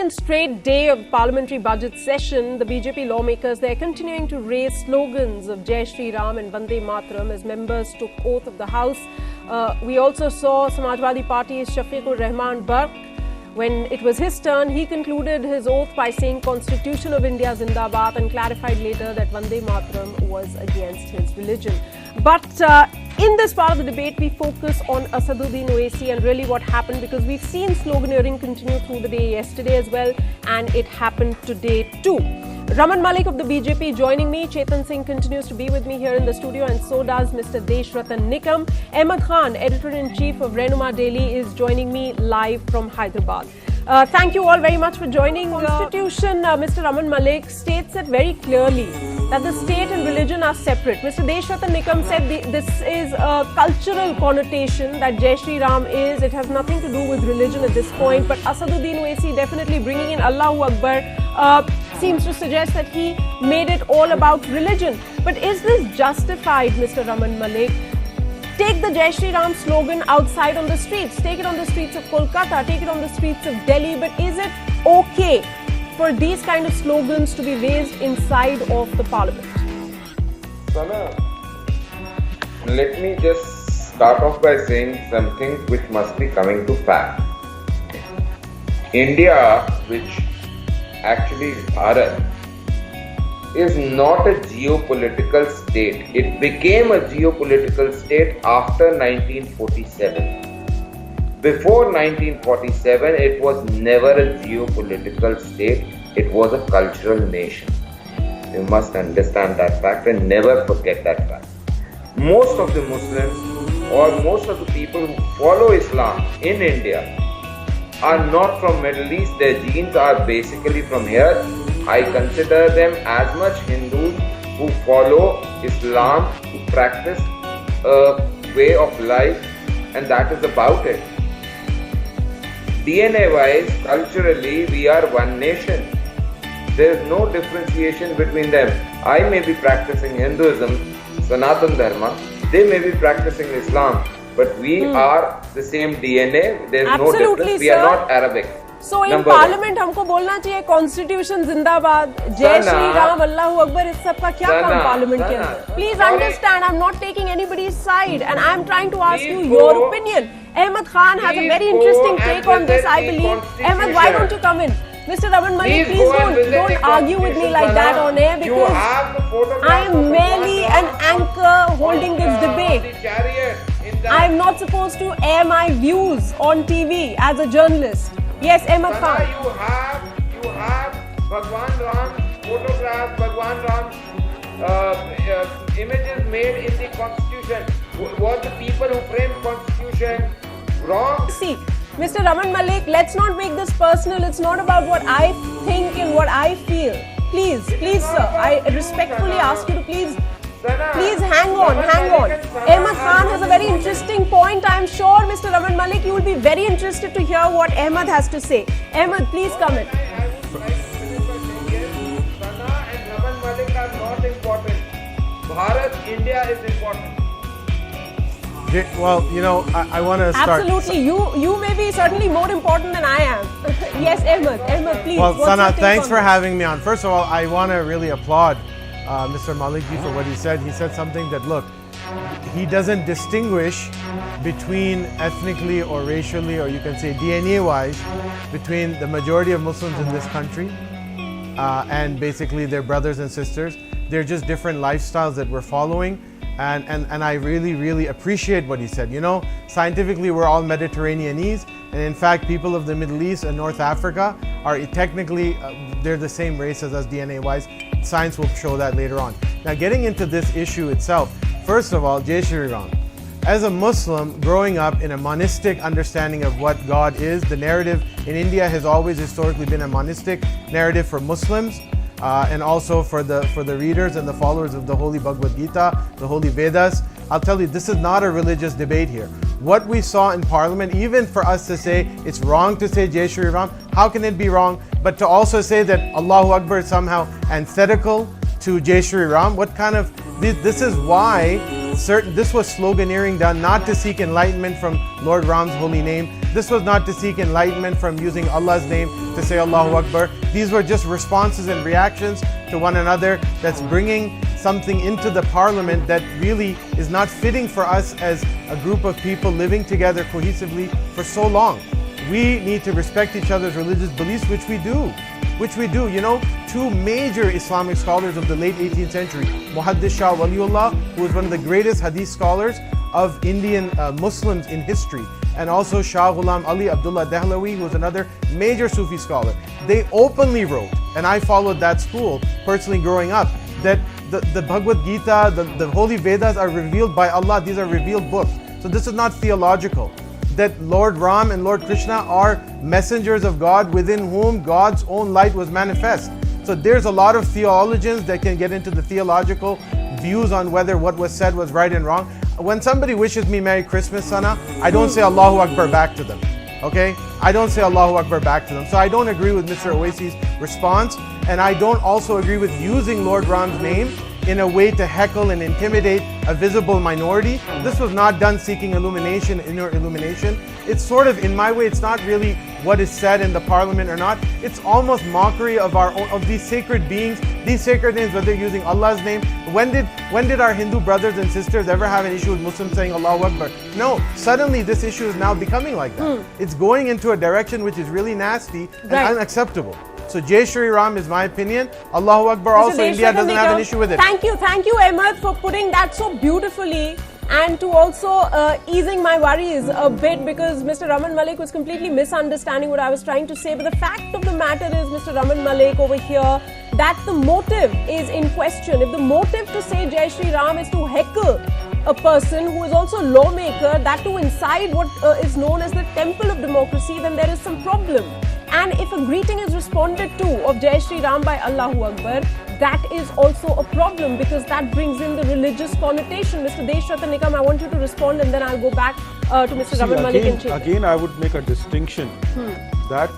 second straight day of parliamentary budget session, the BJP lawmakers, they're continuing to raise slogans of Jai Sri Ram and Vande Mataram as members took oath of the House. We also saw Samajwadi Party's Shafiqur Rahman Barq. When it was his turn, he concluded his oath by saying Constitution of India Zindabad and clarified later that Vande Mataram was against his religion. But in this part of the debate, we focus on Asaduddin Owaisi and really what happened, because we've seen sloganeering continue through the day yesterday as well, and it happened today too. Raman Malik of the BJP joining me. Chetan Singh continues to be with me here in the studio, and so does Mr. Deshratan Nikam. Ahmed Khan, Editor-in-Chief of Rahnuma Daily, is joining me live from Hyderabad. Thank you all very much for joining. Constitution, Mr. Raman Malik, states it very clearly that the state and religion are separate. Mr. Deshratan Nikam said this is a cultural connotation that Jai Sri Ram is. It has nothing to do with religion at this point. But Asaduddin Owaisi definitely bringing in Allahu Akbar seems to suggest that he made it all about religion. But is this justified, Mr. Raman Malik? Take the Jai Sri Ram slogan outside on the streets. Take it on the streets of Kolkata. Take it on the streets of Delhi. But is it okay for these kind of slogans to be raised inside of the parliament? Sana, let me just start off by saying something which must be coming to fact. India, which actually is Bharat, is not a geopolitical state. It became a geopolitical state after 1947. Before 1947, it was never a geopolitical state. It was a cultural nation. You must understand that fact and never forget that fact. Most of the Muslims or most of the people who follow Islam in India are not from Middle East. Their genes are basically from here. I consider them as much Hindus who follow Islam, who practice a way of life, and that is about it. DNA wise, culturally, we are one nation. There is no differentiation between them. I may be practicing Hinduism, Sanatan Dharma, they may be practicing Islam, but we are the same DNA. There is no difference. We are not Arabic. So in Parliament हमको बोलना चाहिए Constitution जिंदाबाद, जय श्री राम, अल्लाहु अकबर, इस सब का क्या काम Parliament के अंदर? Please understand, I'm not taking anybody's side, and I'm trying to ask you your opinion. Ahmed Khan has a very interesting take on this, I believe. Ahmed, why don't you come in? Mr. Raman Malik, please don't argue with me like that on air, because I am merely an anchor holding this debate. I am not supposed to air my views on TV as a journalist. Yes, Ahmed Khan. You have Bhagwan Ram's photographs, Bhagwan Ram's images made in the Constitution. Was the people who framed Constitution wrong? See, Mr. Raman Malik, let's not make this personal. It's not about what I think and what I feel. Please, sir, I respectfully ask you to please hang on. Ahmed Khan has a very interesting point. I am sure, Mr. Raman Malik, you will be very interested to hear what Ahmed has to say. Ahmed, please come in. Sana and Raman Malik are not important. Bharat, India is important. Well, you know, I want to start. Absolutely. You may be certainly more important than I am. Yes, Ahmed, please. Well, Sana, thanks for having me on. First of all, I want to really applaud Mr. Maliki for what he said. He said something that, look, he doesn't distinguish between ethnically or racially, or you can say DNA-wise, between the majority of Muslims in this country and basically their brothers and sisters. They're just different lifestyles that we're following. And I really appreciate what he said. You know, scientifically we're all Mediterraneanese, and in fact people of the Middle East and North Africa are technically, they're the same race as us DNA-wise. Science will show that later on. Now getting into this issue itself, first of all, Jai Shri Ram. As a Muslim growing up in a monistic understanding of what God is, the narrative in India has always historically been a monistic narrative for Muslims. And also for the readers and the followers of the Holy Bhagavad Gita, the Holy Vedas. I'll tell you, this is not a religious debate here. What we saw in Parliament, even for us to say it's wrong to say Jai Shri Ram, how can it be wrong? But to also say that Allahu Akbar is somehow antithetical to Jai Shri Ram, what kind of, this is why this was sloganeering done not to seek enlightenment from Lord Ram's holy name, This was not to seek enlightenment from using Allah's name to say Allahu Akbar. These were just responses and reactions to one another that's bringing something into the parliament that really is not fitting for us as a group of people living together cohesively for so long. We need to respect each other's religious beliefs, which we do. You know, two major Islamic scholars of the late 18th century, Muhaddis Shah Waliullah, who was one of the greatest hadith scholars of Indian Muslims in history, and also Shah Ghulam Ali Abdullah Dehlawi, who was another major Sufi scholar. They openly wrote, and I followed that school personally growing up, that the Bhagavad Gita, the Holy Vedas are revealed by Allah. These are revealed books. So this is not theological. That Lord Ram and Lord Krishna are messengers of God within whom God's own light was manifest. So there's a lot of theologians that can get into the theological views on whether what was said was right and wrong. When somebody wishes me Merry Christmas, Sana, I don't say Allahu Akbar back to them. Okay? I don't say Allahu Akbar back to them. So I don't agree with Mr. Owaisi's response, and I don't also agree with using Lord Ram's name in a way to heckle and intimidate a visible minority. This was not done seeking illumination, inner illumination. It's sort of, in my way, it's not really what is said in the parliament or not. It's almost mockery of our own, of these sacred beings, these sacred names, whether using Allah's name. When did our Hindu brothers and sisters ever have an issue with Muslims saying Allahu Akbar? No, suddenly this issue is now becoming like that. It's going into a direction which is really nasty and unacceptable. So Jai Sri Ram is my opinion. Allahu Akbar also, India doesn't have an issue with it. Thank you Ahmed, for putting that so beautifully, and to also easing my worries a bit, because Mr. Raman Malik was completely misunderstanding what I was trying to say. But the fact of the matter is, Mr. Raman Malik over here, that the motive is in question. If the motive to say Jai Sri Ram is to heckle a person who is also a lawmaker, that to inside what is known as the temple of democracy, then there is some problem. And if a greeting is responded to of Jai Sri Ram by Allahu Akbar, that is also a problem, because that brings in the religious connotation. Mr. Deshratha Nikam, I want you to respond, and then I'll go back to Mr. Raman Malik and Chetan. Again, I would make a distinction that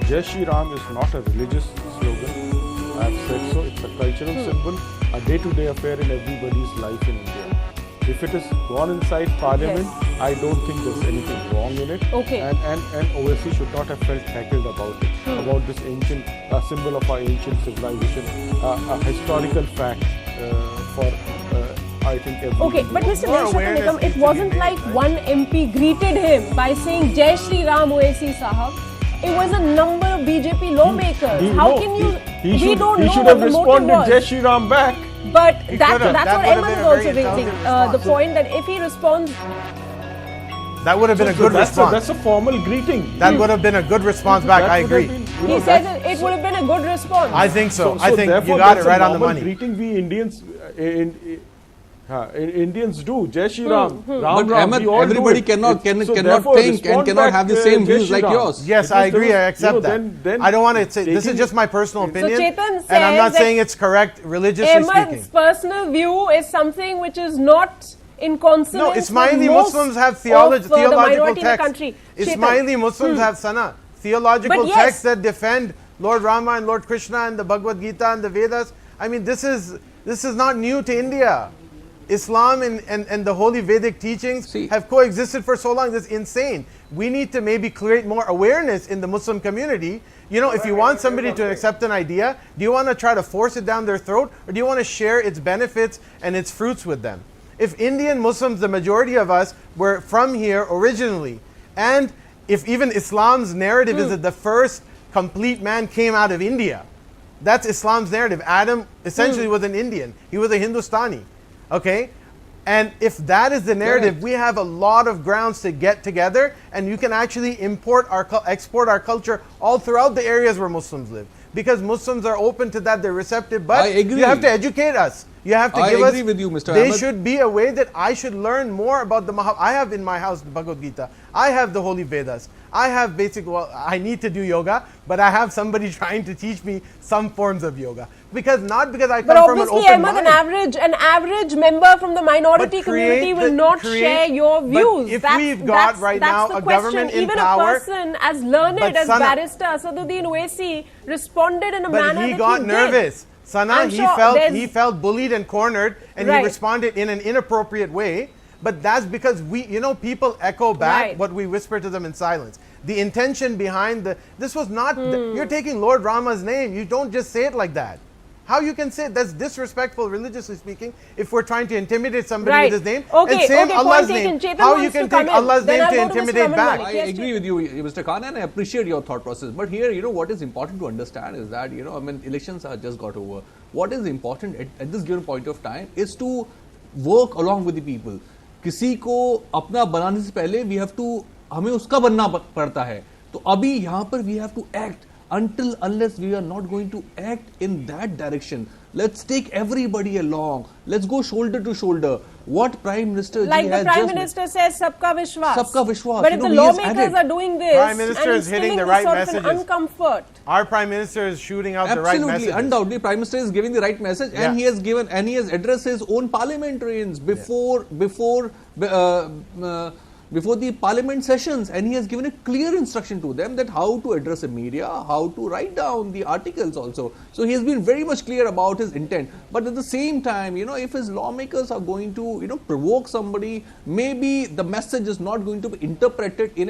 Jai Sri Ram is not a religious slogan. I have said so. It's a cultural symbol, a day-to-day affair in everybody's life in India. If it is gone inside Parliament, I don't think there's anything wrong in it. Okay. And Owaisi should not have felt heckled about it, about this ancient symbol of our ancient civilization, a historical fact for I think everyone. Okay, but Mr. Deshratha Nikam, it wasn't like one MP greeted him by saying Jai Sri Ram Owaisi Sahab. It was a number of BJP lawmakers. How can you? We don't know what the motive was. He should have responded Jai Sri Ram back. But that's what Ahmed is also raising. The point that if he responds, that would have been a good response. That's a formal greeting. That would have been a good response back. I agree. He says it would have been a good response. I think so. I think you got it right on the money. Greeting we Indians Indians do. Jai Shri Ram. But Ahmed, everybody cannot think and cannot have the same views like yours. Yes, I agree. I accept that. I don't want to say, this is just my personal opinion. So Chetan says, and I'm not saying it's correct religiously speaking. Ahmed's personal view is something which is not in consonance. No, Ismaili Muslims have theological texts. Ismaili Muslims have Sana, theological texts that defend Lord Rama and Lord Krishna and the Bhagavad Gita and the Vedas. I mean, this is not new to India. Islam and the Holy Vedic teachings have coexisted for so long. This is insane. We need to maybe create more awareness in the Muslim community. You know, if you want somebody to accept an idea, do you want to try to force it down their throat, or do you want to share its benefits and its fruits with them? If Indian Muslims, the majority of us, were from here originally, and if even Islam's narrative is that the first complete man came out of India, that's Islam's narrative. Adam essentially was an Indian. He was a Hindustani. Okay? And if that is the narrative, we have a lot of grounds to get together, and you can actually export our culture all throughout the areas where Muslims live. Because Muslims are open to that, they're receptive, but you have to educate us. You have to give us. I agree with you, Mr. There Ahmed. should be a way that I should learn more about the I have in my house the Bhagavad Gita. I have the Holy Vedas. I have I need to do yoga, but I have somebody trying to teach me some forms of yoga. Not because I come from an open mind. But an average member from the minority community will not share your views. If we've got right now a government in power, even a person as learned as Barrister Asaduddin Owaisi responded in a manner that he got nervous. Sana, he felt bullied and cornered, and he responded in an inappropriate way. but that's because people echo back Right. what we whisper to them in silence. The intention behind this was not, you're taking Lord Rama's name, you don't just say it like that. How you can say that's disrespectful, religiously speaking, if we're trying to intimidate somebody with his name? Okay, and same okay, Allah's point name. taken. Chetan How wants you can to come take in. Allah's Then name I'll to go to Mr. intimidate Aman back? Malik. I Yes, agree with you, Mr. Khan, and I appreciate your thought process. But here, what is important to understand is that, elections are just got over. What is important at this given point of time is to work along with the people. किसी को अपना बनाने से पहले we have to, हमें उसका बनना पड़ता है. तो अभी यहाँ पर we have to act. Until unless we are not going to act in that direction, let's take everybody along. Let's go shoulder to shoulder. What Prime Minister like the Prime Minister says, sabka vishwas. Sabka vishwas. But if the lawmakers are doing this, Prime Minister is hitting the right messages. Uncomfort. Our Prime Minister is shooting out the right messages. Absolutely, undoubtedly, Prime Minister is giving the right message, and he has addressed his own parliamentarians before the parliament sessions, and he has given a clear instruction to them that how to address the media, how to write down the articles also. So he has been very much clear about his intent. But at the same time, if his lawmakers are going to, provoke somebody, maybe the message is not going to be interpreted in a